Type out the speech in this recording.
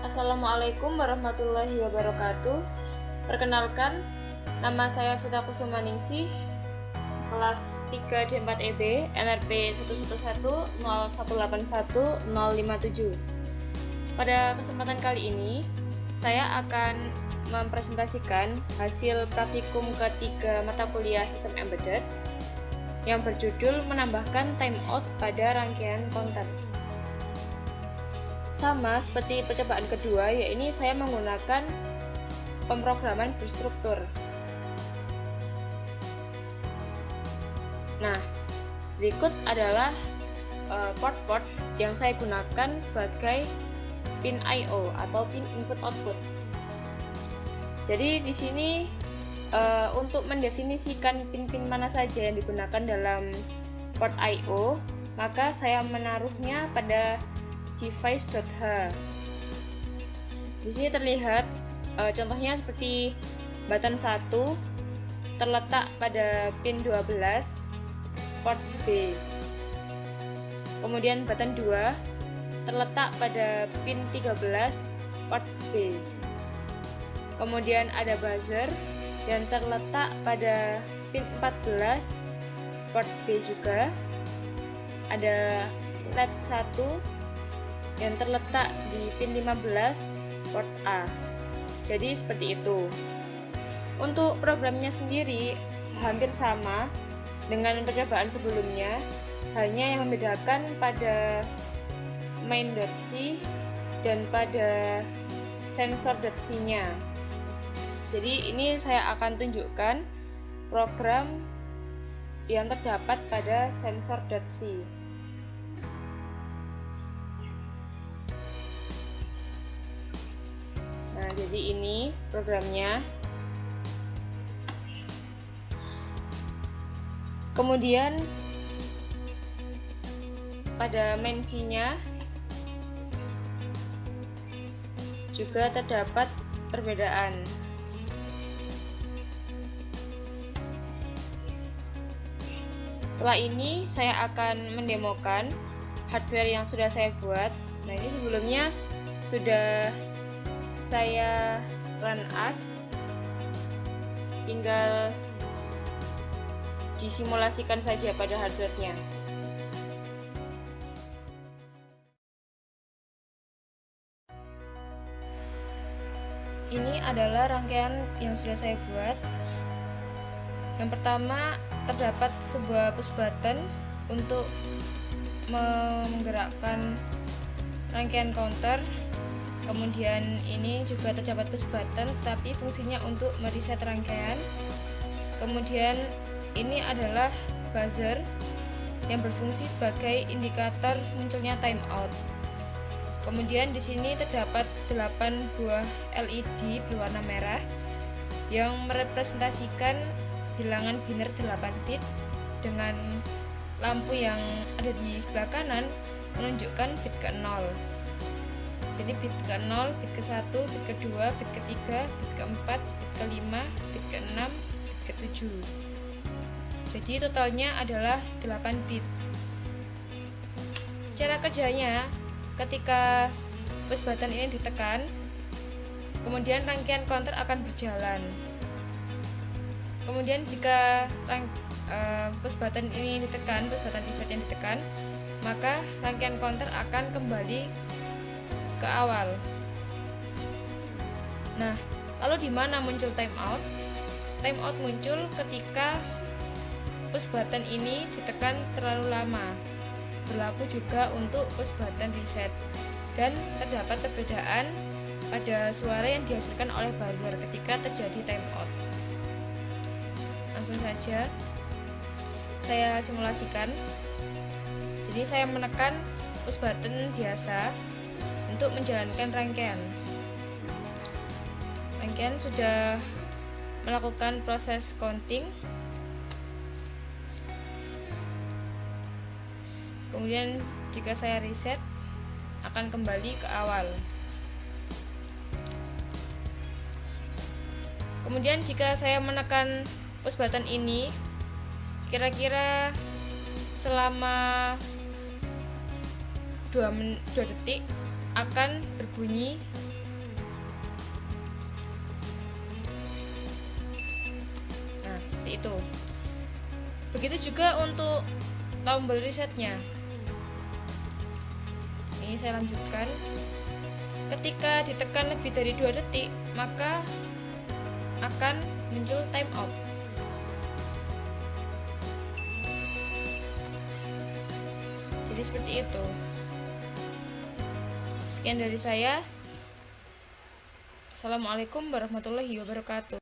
Assalamualaikum warahmatullahi wabarakatuh. Perkenalkan, nama saya Vita Kusumaningsih, kelas 3 D4 EB, NRP 11101181057. Pada kesempatan kali ini, saya akan mempresentasikan hasil praktikum ketiga mata kuliah Sistem Embedded yang berjudul menambahkan timeout pada rangkaian konten. Sama seperti percobaan kedua, yaitu saya menggunakan pemrograman berstruktur. Nah, berikut adalah port-port yang saya gunakan sebagai pin I/O atau pin input output. Jadi di sini untuk mendefinisikan pin-pin mana saja yang digunakan dalam port I/O, maka saya menaruhnya pada device.h. Di sini terlihat contohnya seperti button 1 terletak pada pin 12 port B. Kemudian button 2 terletak pada pin 13 port B. Kemudian ada buzzer yang terletak pada pin 14 port B juga. Ada LED 1 yang terletak di pin 15 port A. Jadi seperti itu. Untuk programnya sendiri hampir sama dengan percobaan sebelumnya, hanya yang membedakan pada main.c dan pada sensor.c-nya. Jadi ini saya akan tunjukkan program yang terdapat pada sensor.c. Nah, jadi ini programnya. Kemudian pada main.c-nya juga terdapat perbedaan. Setelah ini saya akan mendemokan hardware yang sudah saya buat. Nah, ini sebelumnya sudah saya run as, tinggal disimulasikan saja pada hardware-nya. Ini adalah rangkaian yang sudah saya buat. Yang pertama, terdapat sebuah push button untuk menggerakkan rangkaian counter. Kemudian ini juga terdapat push button, tapi fungsinya untuk mereset rangkaian. Kemudian ini adalah buzzer yang berfungsi sebagai indikator munculnya timeout. Kemudian di sini terdapat 8 buah LED berwarna merah yang merepresentasikan bilangan biner 8 bit dengan lampu yang ada di sebelah kanan menunjukkan bit ke-0. Jadi bit ke-0, bit ke-1, bit ke-2, bit ke-3, bit ke-4, bit ke-5, bit ke-6, bit ke-7. Jadi totalnya adalah 8 bit. Cara kerjanya, ketika push button ini ditekan, kemudian rangkaian counter akan berjalan. Kemudian jika push button ini ditekan, push button reset yang ditekan, maka rangkaian counter akan kembali ke awal. Nah, lalu di mana muncul timeout? Timeout muncul ketika push button ini ditekan terlalu lama. Berlaku juga untuk push button reset. Dan terdapat perbedaan pada suara yang dihasilkan oleh buzzer ketika terjadi timeout. Langsung saja saya simulasikan. Jadi saya menekan push button biasa untuk menjalankan rangkaian. Rangkaian sudah melakukan proses counting. Kemudian jika saya reset akan kembali ke awal. Kemudian jika saya menekan push button ini kira-kira selama 2 detik, akan berbunyi nah seperti itu. Begitu juga untuk tombol resetnya. Ini saya lanjutkan. Ketika ditekan lebih dari 2 detik, maka akan muncul time out. Jadi seperti itu. Sekian dari saya. Assalamualaikum warahmatullahi wabarakatuh.